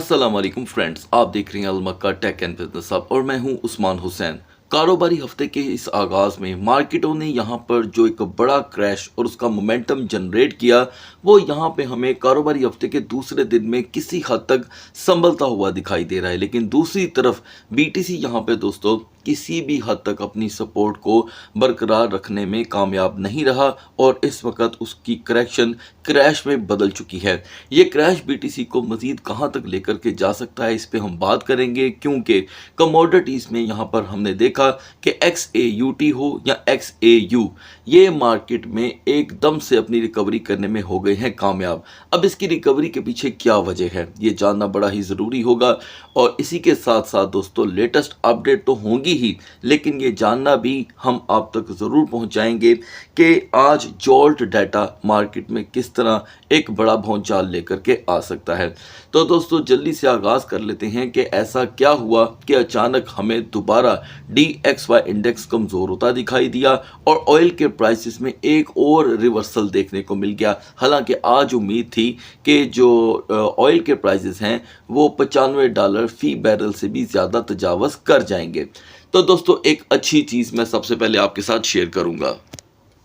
अस्सलाम वालेकुम फ्रेंड्स, आप देख रहे हैं अलमक्का टेक एंड बिजनेस हब और मैं हूं उस्मान हुसैन। कारोबारी हफ्ते के इस आगाज़ में मार्केटों ने यहां पर जो एक बड़ा क्रैश और उसका मोमेंटम जनरेट किया, वो यहां पे हमें कारोबारी हफ्ते के दूसरे दिन में किसी हद तक संभलता हुआ दिखाई दे रहा है। लेकिन दूसरी तरफ बीटीसी यहां पे दोस्तों किसी भी हद तक अपनी सपोर्ट को बरकरार रखने में कामयाब नहीं रहा और इस वक्त उसकी करेक्शन क्रैश में बदल चुकी है। ये क्रैश बीटीसी को मज़ीद कहां तक लेकर के जा सकता है, इस पे हम बात करेंगे, क्योंकि कमोडिटीज़ में यहां पर हमने देखा कि XAUT हो या XAU, ये मार्केट में एकदम से अपनी रिकवरी करने में हो गए हैं कामयाब। अब इसकी रिकवरी के पीछे क्या वजह है, ये जानना बड़ा ही ज़रूरी होगा। और इसी के साथ साथ दोस्तों लेटेस्ट अपडेट तो होंगी ही, लेकिन ये जानना भी हम आप तक ज़रूर पहुंचाएंगे कि आज जोल्ट डाटा मार्केट में किस तरह एक बड़ा भौचाल लेकर के आ सकता है। तो दोस्तों जल्दी से आगाज़ कर लेते हैं कि ऐसा क्या हुआ कि अचानक हमें दोबारा DXY इंडेक्स कमज़ोर होता दिखाई दिया और ऑयल के प्राइसेस में एक और रिवर्सल देखने को मिल गया। हालांकि आज उम्मीद थी कि जो ऑयल के प्राइसेस हैं वो $95 फी बैरल से भी ज़्यादा तजावज़ कर जाएंगे। तो दोस्तों एक अच्छी चीज़ मैं सबसे पहले आपके साथ शेयर करूंगा।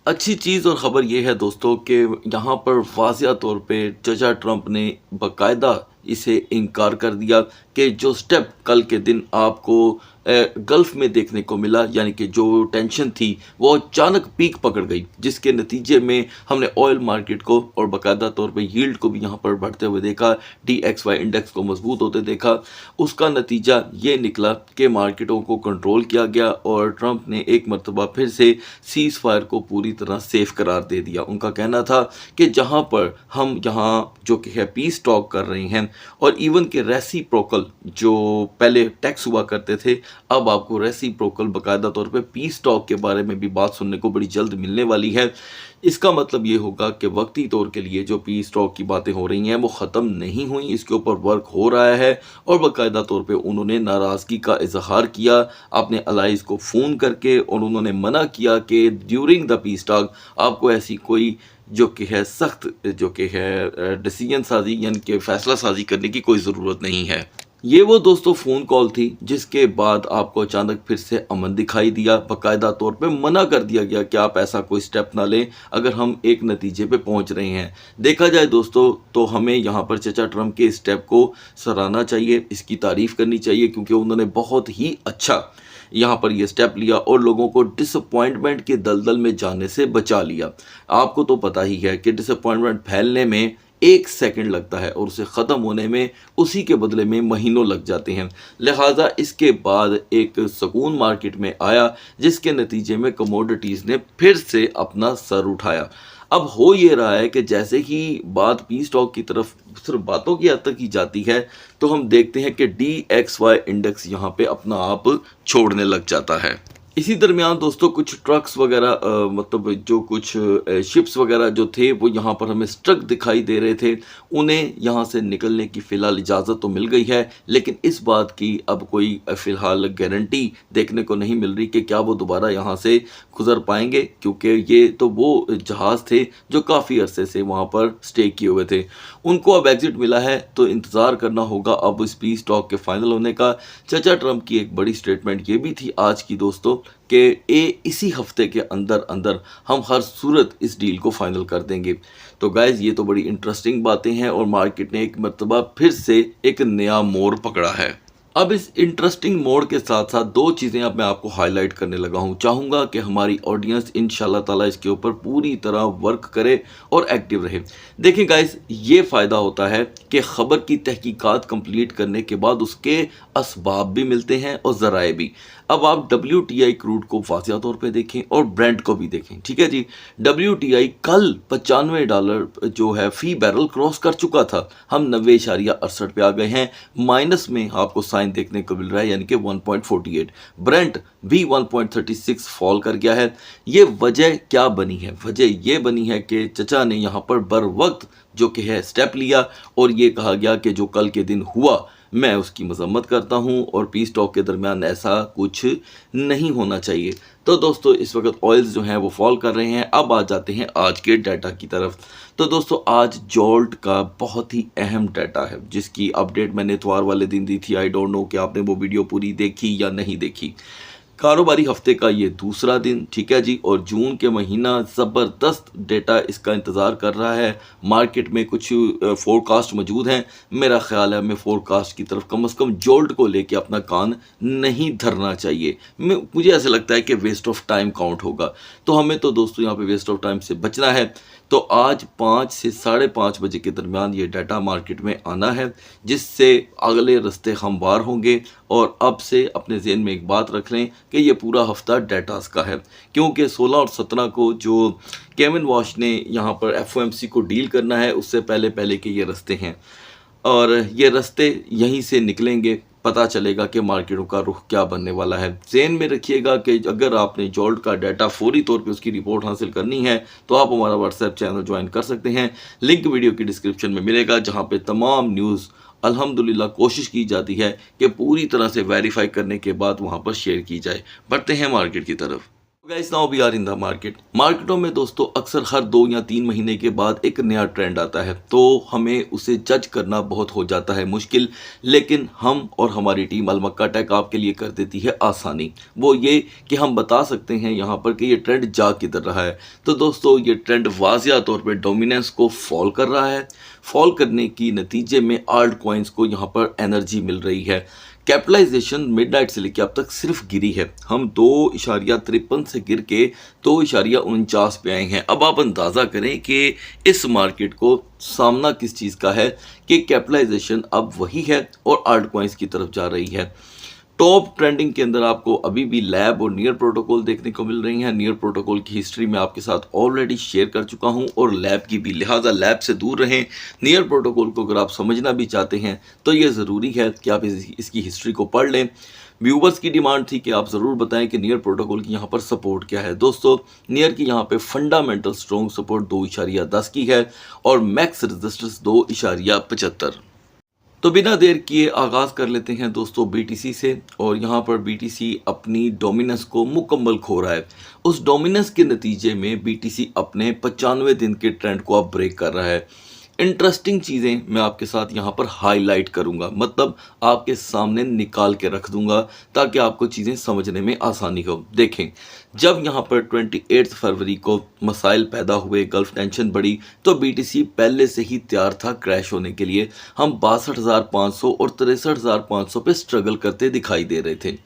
अच्छी चीज़ और ख़बर यह है दोस्तों कि यहाँ पर वाज़िया तौर पे चचा ट्रंप ने बाकायदा इसे इनकार कर दिया कि जो स्टेप कल के दिन आपको गल्फ़ में देखने को मिला, यानी कि जो टेंशन थी वो अचानक पीक पकड़ गई, जिसके नतीजे में हमने ऑयल मार्केट को और बाकायदा तौर पे यील्ड को भी यहाँ पर बढ़ते हुए देखा, DXY इंडेक्स को मजबूत होते देखा। उसका नतीजा ये निकला कि मार्केटों को कंट्रोल किया गया और ट्रंप ने एक मरतबा फिर से सीज़ फायर को पूरी तरह सेफ करार दे दिया। उनका कहना था कि जहाँ पर हम यहाँ जो कि है पीस टॉक कर रहे हैं और इवन के रेसिप्रोकल जो पहले टैक्स हुआ करते थे, अब आपको रेसिप्रोकल बाकायदा तौर पे पीस टॉक के बारे में भी बात सुनने को बड़ी जल्द मिलने वाली है। इसका मतलब ये होगा कि वक्ती तौर के लिए जो पीस टॉक की बातें हो रही हैं वो ख़त्म नहीं हुई, इसके ऊपर वर्क हो रहा है और बाकायदा तौर पे उन्होंने नाराज़गी का इजहार किया अपने अलाइज को फ़ोन करके और उन्होंने मना किया कि ड्यूरिंग द पीस टॉक आपको ऐसी कोई जो कि है सख्त जो कि है डिसीजन साजी यानी कि फ़ैसला साजी करने की कोई ज़रूरत नहीं है। ये वो दोस्तों फ़ोन कॉल थी जिसके बाद आपको अचानक फिर से अमन दिखाई दिया, बाकायदा तौर पे मना कर दिया गया कि आप ऐसा कोई स्टेप ना लें अगर हम एक नतीजे पे पहुंच रहे हैं। देखा जाए दोस्तों तो हमें यहाँ पर चचा ट्रंप के स्टेप को सराहना चाहिए, इसकी तारीफ़ करनी चाहिए, क्योंकि उन्होंने बहुत ही अच्छा यहाँ पर ये स्टेप लिया और लोगों को डिसअपॉइंटमेंट के दलदल में जाने से बचा लिया। आपको तो पता ही है कि डिसअपॉइंटमेंट फैलने में 1 सेकंड लगता है और उसे ख़त्म होने में उसी के बदले में महीनों लग जाते हैं। लिहाजा इसके बाद एक सुकून मार्केट में आया, जिसके नतीजे में कमोडिटीज़ ने फिर से अपना सर उठाया। अब हो ये रहा है कि जैसे ही बात पीस टॉक की तरफ सिर्फ बातों की हद तक ही जाती है, तो हम देखते हैं कि DXY इंडेक्स यहाँ पे अपना आप छोड़ने लग जाता है। इसी दरमियान दोस्तों कुछ ट्रक्स वगैरह मतलब जो कुछ शिप्स वगैरह जो थे वो यहाँ पर हमें स्ट्रक दिखाई दे रहे थे, उन्हें यहाँ से निकलने की फ़िलहाल इजाज़त तो मिल गई है, लेकिन इस बात की अब कोई फ़िलहाल गारंटी देखने को नहीं मिल रही कि क्या वो दोबारा यहाँ से गुज़र पाएंगे, क्योंकि ये तो वो जहाज़ थे जो काफ़ी अरसे से वहाँ पर स्टे किए हुए थे। उनको अब एग्ज़िट मिला है तो इंतज़ार करना होगा अब इस पीस टॉक के फाइनल होने का। चचा ट्रंप की एक बड़ी स्टेटमेंट ये भी थी आज की दोस्तों कि इसी हफ्ते के अंदर अंदर हम हर सूरत इस डील को फाइनल कर देंगे। तो गाइज़ ये तो बड़ी इंटरेस्टिंग बातें हैं और मार्केट ने एक मरतबा फिर से एक नया मोड़ पकड़ा है। अब इस इंटरेस्टिंग मोड के साथ साथ दो चीज़ें अब मैं आपको हाईलाइट करने लगा हूँ। चाहूँगा कि हमारी ऑडियंस इंशाल्लाह ताला इसके ऊपर पूरी तरह वर्क करे और एक्टिव रहे। देखें गाइस, ये फ़ायदा होता है कि ख़बर की तहकीकात कंप्लीट करने के बाद उसके असबाब भी मिलते हैं और ज़राए भी। अब आप WTI क्रूड को वाज़िया तौर पे देखें और ब्रेंट को भी देखें, ठीक है जी। WTI कल $95 जो है फ़ी बैरल क्रॉस कर चुका था, हम 90.68 पे आ गए हैं, माइनस में आपको साइन देखने को मिल रहा है, यानी कि 1.48। ब्रेंट भी 1.36 फॉल कर गया है। ये वजह क्या बनी है? वजह ये बनी है कि चचा ने यहाँ पर बर वक्त जो कि है स्टेप लिया और ये कहा गया कि जो कल के दिन हुआ मैं उसकी मजम्मत करता हूं और पी स्टॉक के दरमियान ऐसा कुछ नहीं होना चाहिए। तो दोस्तों इस वक्त ऑयल्स जो हैं वो फॉल कर रहे हैं। अब आ जाते हैं आज के डाटा की तरफ। तो दोस्तों आज जोल्ट का बहुत ही अहम डाटा है जिसकी अपडेट मैंने इतवार वाले दिन दी थी। आई डोंट नो कि आपने वो वीडियो पूरी देखी या नहीं देखी। कारोबारी हफ्ते का ये दूसरा दिन, ठीक है जी, और जून के महीना ज़बरदस्त डेटा इसका इंतज़ार कर रहा है। मार्केट में कुछ फोरकास्ट मौजूद हैं। मेरा ख्याल है हमें फोरकास्ट की तरफ कम से कम जोल्ट को लेके अपना कान नहीं धरना चाहिए। मुझे ऐसा लगता है कि वेस्ट ऑफ टाइम काउंट होगा। तो हमें तो दोस्तों यहाँ पे वेस्ट ऑफ टाइम से बचना है। तो आज 5 से 5:30 बजे के दरमियान ये डाटा मार्केट में आना है जिससे अगले रास्ते हमवार होंगे। और अब से अपने जहन में एक बात रख लें कि ये पूरा हफ्ता डेटास का है, क्योंकि 16 और 17 को जो केविन वॉश ने यहाँ पर एफओएमसी को डील करना है उससे पहले पहले के ये रास्ते हैं और ये रास्ते यहीं से निकलेंगे। पता चलेगा कि मार्केटों का रुख क्या बनने वाला है। ज़हन में रखिएगा कि अगर आपने जोल्ट का डाटा फौरी तौर पे उसकी रिपोर्ट हासिल करनी है तो आप हमारा व्हाट्सएप चैनल ज्वाइन कर सकते हैं। लिंक वीडियो की डिस्क्रिप्शन में मिलेगा, जहां पे तमाम न्यूज़ अल्हम्दुलिल्लाह कोशिश की जाती है कि पूरी तरह से वेरीफाई करने के बाद वहां पर शेयर की जाए। बढ़ते हैं मार्केट की तरफ। Guys now we are in the market. मार्केटों में दोस्तों अक्सर हर 2 या 3 महीने के बाद एक नया ट्रेंड आता है, तो हमें उसे जज करना बहुत हो जाता है मुश्किल। लेकिन हम और हमारी टीम अलमक्का टेक आपके लिए कर देती है आसानी। वो ये कि हम बता सकते हैं यहाँ पर कि ये ट्रेंड जा किधर रहा है। तो दोस्तों ये ट्रेंड वाज़िया तौर पर डोमिनेंस को फॉल कर रहा है। फॉल करने की नतीजे में आल्ट कॉइन्स को यहाँ पर एनर्जी मिल रही है। कैपिटलाइजेशन मिडनाइट से लेकर अब तक सिर्फ गिरी है। हम 2.53 से गिर के 2.49 पे आए हैं। अब आप अंदाज़ा करें कि इस मार्केट को सामना किस चीज़ का है कि कैपिटलाइजेशन अब वही है और आल्ट कॉइन्स की तरफ जा रही है। टॉप ट्रेंडिंग के अंदर आपको अभी भी लैब और नियर प्रोटोकॉल देखने को मिल रही हैं। नियर प्रोटोकॉल की हिस्ट्री मैं आपके साथ ऑलरेडी शेयर कर चुका हूं और लैब की भी, लिहाजा लैब से दूर रहें। नियर प्रोटोकॉल को अगर आप समझना भी चाहते हैं तो ये ज़रूरी है कि आप इसकी हिस्ट्री को पढ़ लें। व्यूवर्स की डिमांड थी कि आप ज़रूर बताएं कि नियर प्रोटोकॉल की यहाँ पर सपोर्ट क्या है। दोस्तों नियर की यहाँ पे फंडामेंटल स्ट्रॉन्ग सपोर्ट 2.10 की है और मैक्स रेजिस्टेंस 2.75। तो बिना देर किए आगाज़ कर लेते हैं दोस्तों बीटीसी से। और यहाँ पर बीटीसी अपनी डोमिनेंस को मुकम्मल खो रहा है। उस डोमिनेंस के नतीजे में बीटीसी अपने 95 दिन के ट्रेंड को अब ब्रेक कर रहा है। इंटरेस्टिंग चीज़ें मैं आपके साथ यहाँ पर हाईलाइट करूँगा, मतलब आपके सामने निकाल के रख दूँगा ताकि आपको चीज़ें समझने में आसानी हो। देखें, जब यहाँ पर 28 फरवरी को मसाइल पैदा हुए, गल्फ टेंशन बढ़ी, तो बीटीसी पहले से ही तैयार था क्रैश होने के लिए। हम 62,500 और 63,500 पे स्ट्रगल करते दिखाई दे रहे थे।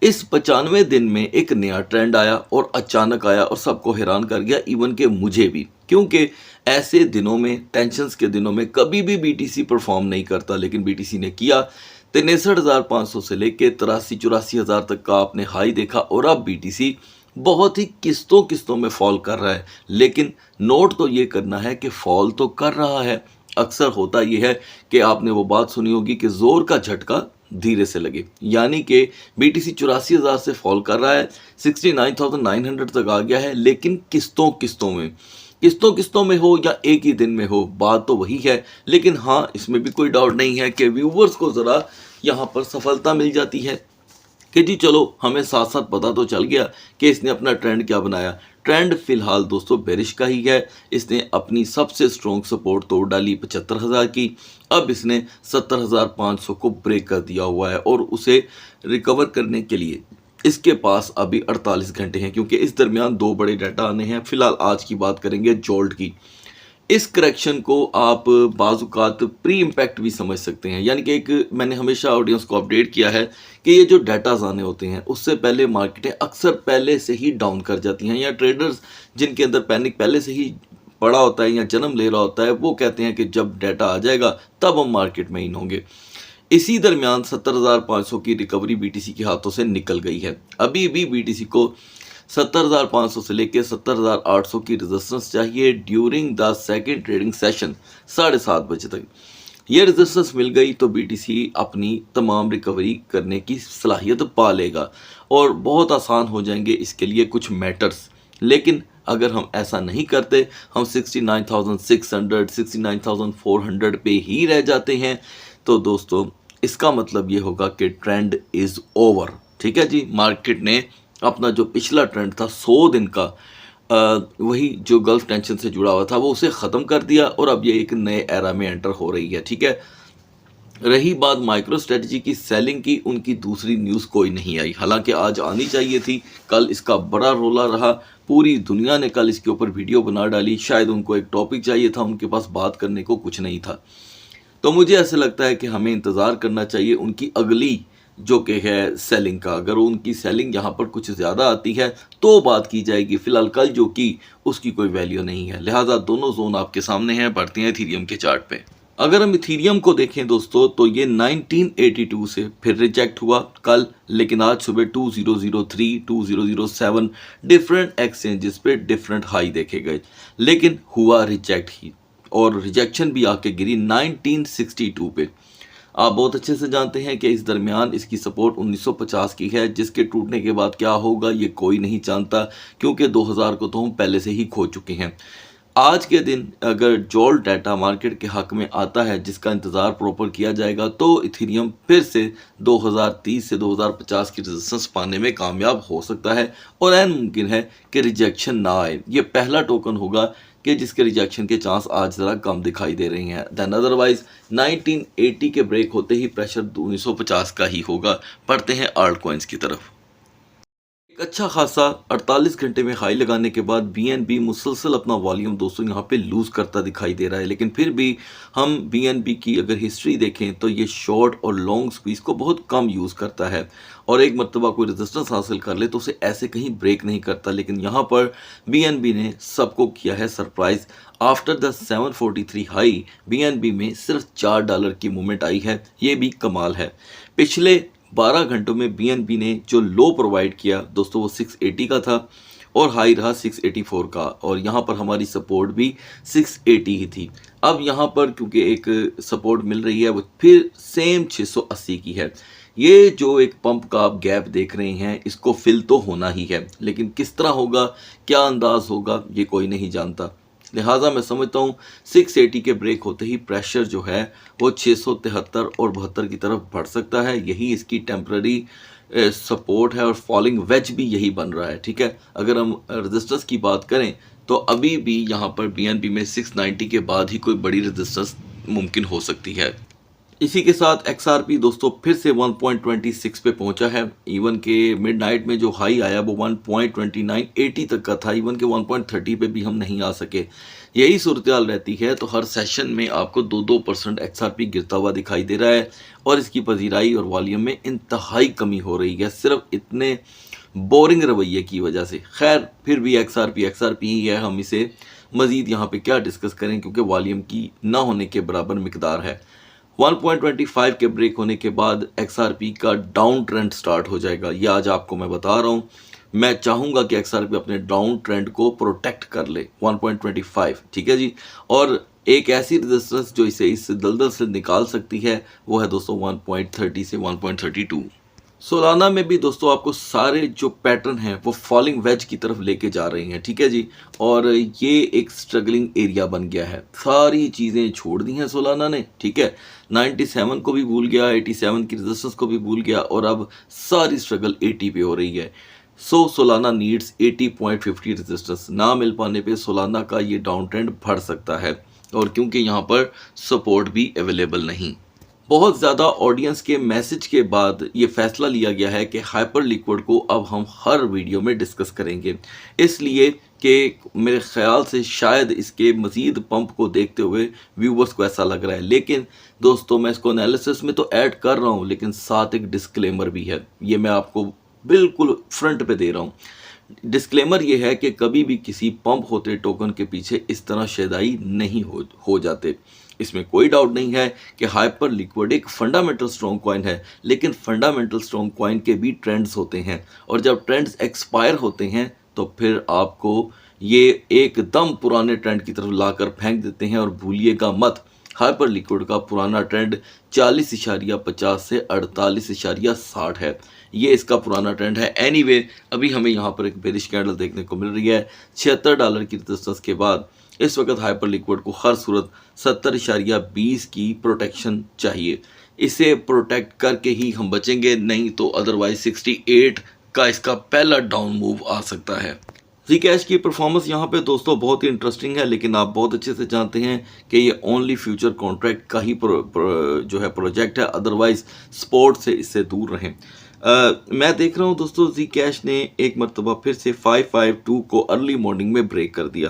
इस 95 दिन में एक नया ट्रेंड आया और अचानक आया और सबको हैरान कर गया, इवन के मुझे भी, क्योंकि ऐसे दिनों में, टेंशन्स के दिनों में कभी भी बीटीसी परफॉर्म नहीं करता, लेकिन बीटीसी ने किया। 63,500 से लेके 83-84 तक का आपने हाई देखा और अब बीटीसी बहुत ही किस्तों किस्तों में फॉल कर रहा है। लेकिन नोट तो ये करना है कि फॉल तो कर रहा है। अक्सर होता यह है कि आपने वो बात सुनी होगी कि जोर का झटका धीरे से लगे, यानी कि बीटीसी 84,000 से फॉल कर रहा है, 69,900 तक आ गया है। लेकिन किस्तों किस्तों में हो या एक ही दिन में हो, बात तो वही है। लेकिन हाँ, इसमें भी कोई डाउट नहीं है कि व्यूवर्स को ज़रा यहाँ पर सफलता मिल जाती है कि जी चलो हमें साथ साथ पता तो चल गया कि इसने अपना ट्रेंड क्या बनाया। ट्रेंड फिलहाल दोस्तों बेरिश का ही है। इसने अपनी सबसे स्ट्रॉन्ग सपोर्ट तोड़ डाली 75,000 की। अब इसने 70,500 को ब्रेक कर दिया हुआ है और उसे रिकवर करने के लिए इसके पास अभी 48 घंटे हैं, क्योंकि इस दरमियान 2 बड़े डाटा आने हैं। फिलहाल आज की बात करेंगे जोल्ट की। इस करेक्शन को आप बाजुकात प्री इम्पैक्ट भी समझ सकते हैं, यानी कि एक मैंने हमेशा ऑडियंस को अपडेट किया है कि ये जो डाटाज आने होते हैं उससे पहले मार्केटें अक्सर पहले से ही डाउन कर जाती हैं, या ट्रेडर्स जिनके अंदर पैनिक पहले से ही पड़ा होता है या जन्म ले रहा होता है, वो कहते हैं कि जब डाटा आ जाएगा तब हम मार्केट में इन होंगे। इसी दरमियान 70,500 की रिकवरी बीटीसी के हाथों से निकल गई है। अभी भी बीटीसी को 70,500 से लेकर 70,800 की रेजिस्टेंस चाहिए during the second trading session 7:30 बजे तक। ये रेजिस्टेंस मिल गई तो बीटीसी अपनी तमाम रिकवरी करने की सलाहियत पा लेगा और बहुत आसान हो जाएंगे इसके लिए कुछ मैटर्स। लेकिन अगर हम ऐसा नहीं करते, हम 69,600 69,400 पे ही रह जाते हैं, तो दोस्तों इसका मतलब ये होगा कि ट्रेंड इज़ ओवर। ठीक है जी, मार्केट ने अपना जो पिछला ट्रेंड था 100 दिन का, वही जो गल्फ टेंशन से जुड़ा हुआ था, वो उसे ख़त्म कर दिया और अब ये एक नए एरा में एंटर हो रही है। ठीक है, रही बात माइक्रो स्ट्रेटजी की सेलिंग की, उनकी दूसरी न्यूज़ कोई नहीं आई, हालांकि आज आनी चाहिए थी। कल इसका बड़ा रोला रहा, पूरी दुनिया ने कल इसके ऊपर वीडियो बना डाली। शायद उनको एक टॉपिक चाहिए था, उनके पास बात करने को कुछ नहीं था। तो मुझे ऐसा लगता है कि हमें इंतज़ार करना चाहिए उनकी अगली जो कि है सेलिंग का। अगर उनकी सेलिंग यहाँ पर कुछ ज़्यादा आती है तो बात की जाएगी। फिलहाल कल जो की उसकी कोई वैल्यू नहीं है, लिहाजा दोनों जोन आपके सामने हैं। बढ़ते हैं इथीरियम के चार्ट पे। अगर हम इथीरियम को देखें दोस्तों, तो ये 1982 से फिर रिजेक्ट हुआ कल, लेकिन आज सुबह 2003 2007 डिफरेंट एक्सचेंजेस पे डिफरेंट हाई देखे गए, लेकिन हुआ रिजेक्ट ही, और रिजेक्शन भी आके गिरी 1962 पे। आप बहुत अच्छे से जानते हैं कि इस दरमियान इसकी सपोर्ट 1950 की है, जिसके टूटने के बाद क्या होगा ये कोई नहीं जानता, क्योंकि 2000 को तो हम पहले से ही खो चुके हैं। आज के दिन अगर जोल डाटा मार्केट के हक में आता है, जिसका इंतज़ार प्रॉपर किया जाएगा, तो इथेरियम फिर से 2030 से 2050 की रेजिस्टेंस पाने में कामयाब हो सकता है, और ऐन मुमकिन है कि रिजेक्शन ना आए। ये पहला टोकन होगा कि जिसके रिजेक्शन के चांस आज ज़रा कम दिखाई दे रही हैं। दैन अदरवाइज 1980 के ब्रेक होते ही प्रेशर 1950 का ही होगा। पढ़ते हैं आल्ट कॉइन्स की तरफ। एक अच्छा खासा 48 घंटे में हाई लगाने के बाद बीएनबी मुसलसल अपना वॉल्यूम दोस्तों यहाँ पे लूज करता दिखाई दे रहा है, लेकिन फिर भी हम बीएनबी की अगर हिस्ट्री देखें तो ये शॉर्ट और लॉन्ग स्क्वीज को बहुत कम यूज़ करता है, और एक मरतबा कोई रेजिस्टेंस हासिल कर ले तो उसे ऐसे कहीं ब्रेक नहीं करता। लेकिन यहाँ पर बीएनबी ने सबको किया है surprise. After the 743 high BNB में सिर्फ $4 की मूवमेंट आई है, ये भी कमाल है। पिछले 12 घंटों में बीएनबी ने जो लो प्रोवाइड किया दोस्तों वो 680 का था, और हाई रहा 684 का, और यहाँ पर हमारी सपोर्ट भी 680 ही थी। अब यहाँ पर क्योंकि एक सपोर्ट मिल रही है वो फिर सेम 680 की है। ये जो एक पंप का आप गैप देख रहे हैं इसको फिल तो होना ही है, लेकिन किस तरह होगा, क्या अंदाज होगा, ये कोई नहीं जानता। लिहाजा मैं समझता हूँ 680 के ब्रेक होते ही प्रेशर जो है वो 673 और 72 की तरफ बढ़ सकता है। यही इसकी टेम्पररी सपोर्ट है, और फॉलिंग वेज भी यही बन रहा है। ठीक है, अगर हम रेजिस्टेंस की बात करें तो अभी भी यहाँ पर बीएनबी में 690 के बाद ही कोई बड़ी रेजिस्टेंस मुमकिन हो सकती है। इसी के साथ एक्सआरपी दोस्तों फिर से 1.26 पे पहुंचा है। इवन के मिडनाइट में जो हाई आया वो 1.2980 तक का था, इवन के 1.30 पे भी हम नहीं आ सके। यही सूरत हाल रहती है तो हर सेशन में आपको 2-2% एक्सआरपी गिरता हुआ दिखाई दे रहा है, और इसकी पजीराई और वॉल्यूम में इंतहाई कमी हो रही है, सिर्फ इतने बोरिंग रवैये की वजह से। खैर फिर भी एक्सआरपी ही है, हम इसे मज़ीद यहाँ पे क्या डिस्कस करें, क्योंकि वॉल्यूम की ना होने के बराबर मिकदार है। 1.25 के ब्रेक होने के बाद एक्सआरपी का डाउन ट्रेंड स्टार्ट हो जाएगा, ये आज आपको मैं बता रहा हूँ। मैं चाहूँगा कि एक्सआरपी अपने डाउन ट्रेंड को प्रोटेक्ट कर ले 1.25। ठीक है जी, और एक ऐसी रेजिस्टेंस जो इसे इस दलदल से निकाल सकती है वो है दोस्तों 1.30 से 1.32। सोलाना में भी दोस्तों आपको सारे जो पैटर्न हैं वो फॉलिंग वेज की तरफ लेके जा रही हैं। ठीक है जी, और ये एक स्ट्रगलिंग एरिया बन गया है, सारी चीज़ें छोड़ दी हैं सोलाना ने। ठीक है, 97 को भी भूल गया, 87 की रेजिस्टेंस को भी भूल गया, और अब सारी स्ट्रगल 80 पे हो रही है। सोलाना नीड्स 80.50 रेजिस्टेंस, ना मिल पाने पे सोलाना का ये डाउन ट्रेंड बढ़ सकता है, और क्योंकि यहाँ पर सपोर्ट भी अवेलेबल नहीं। बहुत ज़्यादा ऑडियंस के मैसेज के बाद ये फैसला लिया गया है कि हाइपर लिक्विड को अब हम हर वीडियो में डिस्कस करेंगे, इसलिए कि मेरे ख्याल से शायद इसके मज़ीद पंप को देखते हुए व्यूवर्स को ऐसा लग रहा है। लेकिन दोस्तों मैं इसको एनालिसिस में तो ऐड कर रहा हूँ, लेकिन साथ एक डिस्क्लेमर भी है, ये मैं आपको बिल्कुल फ्रंट पे दे रहा हूँ। डिस्क्लेमर ये है कि कभी भी किसी पंप होते टोकन के पीछे इस तरह शेदाई नहीं हो जाते। इसमें कोई डाउट नहीं है कि हाइपर लिक्विड एक फंडामेंटल स्ट्रॉन्ग कॉइन है, लेकिन फंडामेंटल स्ट्रॉन्ग कॉइन के भी ट्रेंड्स होते हैं, और जब ट्रेंड्स एक्सपायर होते हैं तो फिर आपको ये एकदम पुराने ट्रेंड की तरफ लाकर फेंक देते हैं। और भूलिएगा मत, हाइपर लिक्विड का पुराना ट्रेंड 40.50 से 48.60 है, ये इसका पुराना ट्रेंड है। एनीवे अभी हमें यहाँ पर एक बेरिश कैंडल देखने को मिल रही है $76 की रेजिस्टेंस के बाद। इस वक्त हाइपर लिक्विड को हर सूरत 70.20 की प्रोटेक्शन चाहिए। इसे प्रोटेक्ट करके ही हम बचेंगे, नहीं तो अदरवाइज 68 का इसका पहला डाउन मूव आ सकता है। जी कैश की परफॉर्मेंस यहाँ पे दोस्तों बहुत ही इंटरेस्टिंग है, लेकिन आप बहुत अच्छे से जानते हैं कि ये ओनली फ्यूचर कॉन्ट्रैक्ट का ही जो है प्रोजेक्ट है, अदरवाइज स्पोर्ट से इससे दूर रहें। मैं देख रहा हूँ दोस्तों जी कैश ने एक मरतबा फिर से 552 को अर्ली मॉर्निंग में ब्रेक कर दिया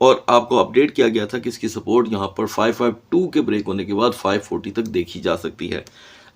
और आपको अपडेट किया गया था कि इसकी सपोर्ट यहाँ पर 552 के ब्रेक होने के बाद 540 तक देखी जा सकती है।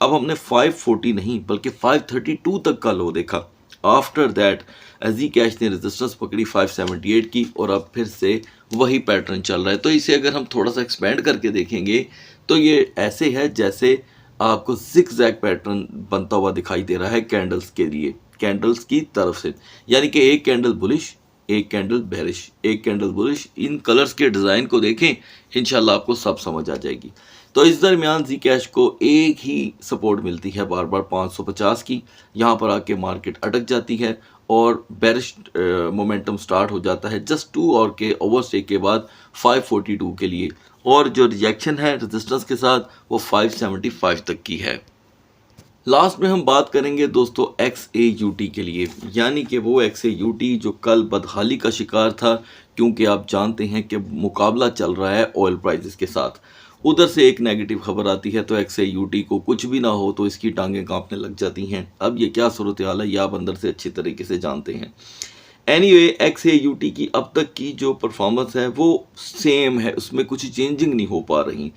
अब हमने 540 नहीं बल्कि 532 तक का लो देखा। आफ्टर दैट जी कैश ने रेजिस्टेंस पकड़ी 578 की और अब फिर से वही पैटर्न चल रहा है। तो इसे अगर हम थोड़ा सा एक्सपेंड करके देखेंगे तो ये ऐसे है जैसे आपको जिगजैग पैटर्न बनता हुआ दिखाई दे रहा है कैंडल्स के लिए, कैंडल्स की तरफ से, यानी कि एक कैंडल बुलिश, एक कैंडल बेरिश, एक कैंडल बुलिश। इन कलर्स के डिज़ाइन को देखें, इंशाल्लाह आपको सब समझ आ जाएगी। तो इस दरमियान जी कैश को एक ही सपोर्ट मिलती है बार बार 550 की, यहाँ पर आके मार्केट अटक जाती है और बेरिश मोमेंटम स्टार्ट हो जाता है जस्ट 2 आवर के ओवरस्टेक के बाद 542 के लिए, और जो रिजेक्शन है रेजिस्टेंस के साथ वो 575 तक की है। लास्ट में हम बात करेंगे दोस्तों XAUT के लिए, यानी कि वो XAUT जो कल बदहाली का शिकार था, क्योंकि आप जानते हैं कि मुकाबला चल रहा है ऑयल प्राइसेस के साथ। उधर से एक नेगेटिव खबर आती है तो XAUT को कुछ भी ना हो तो इसकी टांगें कांपने लग जाती हैं। अब ये क्या सूरत हाल है ये आप अंदर से अच्छी तरीके से जानते हैं। एनीवे XAUT की अब तक की जो परफॉर्मेंस है वो सेम है, उसमें कुछ चेंजिंग नहीं हो पा रही।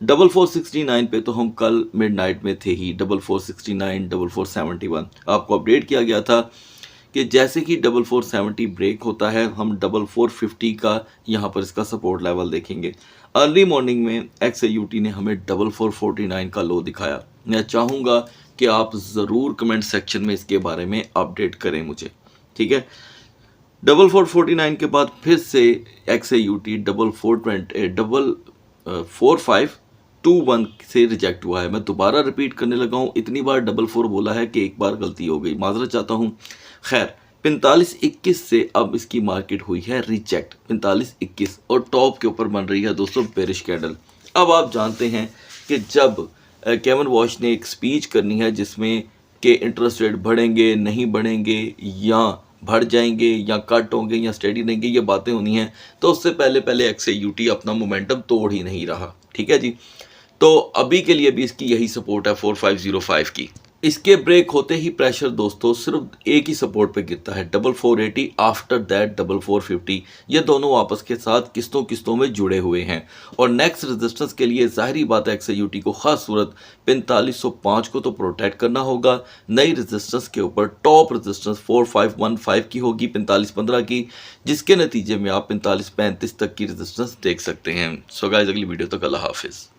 4469 पे तो हम कल मिडनाइट में थे ही, 4469, 4471 आपको अपडेट किया गया था कि जैसे कि 4470 ब्रेक होता है हम 4450 का यहाँ पर इसका सपोर्ट लेवल देखेंगे। अर्ली मॉर्निंग में XAUT ने हमें 4449 का लो दिखाया। मैं चाहूँगा कि आप ज़रूर कमेंट सेक्शन में इसके बारे में अपडेट करें मुझे, ठीक है। 4449 के बाद फिर से XAUT 4521 से रिजेक्ट हुआ है। मैं दोबारा रिपीट करने लगा हूँ, इतनी बार 44 बोला है कि एक बार गलती हो गई, माजरत चाहता हूँ। खैर 4521 से अब इसकी मार्केट हुई है रिजेक्ट 4521 और टॉप के ऊपर बन रही है दोस्तों बेरिश कैंडल। अब आप जानते हैं कि जब केविन वॉश ने एक स्पीच करनी है जिसमें कि इंटरेस्ट रेट बढ़ेंगे नहीं बढ़ेंगे या बढ़ जाएंगे या कट होंगे या स्टेडी रहेंगे, ये बातें होनी हैं, तो उससे पहले XAUT अपना मोमेंटम तोड़ ही नहीं रहा, ठीक है जी। तो अभी के लिए भी इसकी यही सपोर्ट है 4505 की। इसके ब्रेक होते ही प्रेशर दोस्तों सिर्फ एक ही सपोर्ट पे गिरता है 4480, आफ्टर दैट 4450। ये दोनों आपस के साथ किस्तों किस्तों में जुड़े हुए हैं और नेक्स्ट रेजिस्टेंस के लिए जाहिर बात है XAUT को खास सूरत 4505 को तो प्रोटेक्ट करना होगा। नई रेजिस्टेंस के ऊपर टॉप रेजिस्टेंस 4515 की होगी, 4515 की, जिसके नतीजे में आप 4535 तक की रेजिस्टेंस देख सकते हैं। सो गाइस अगली वीडियो तक अल्लाह हाफिज़।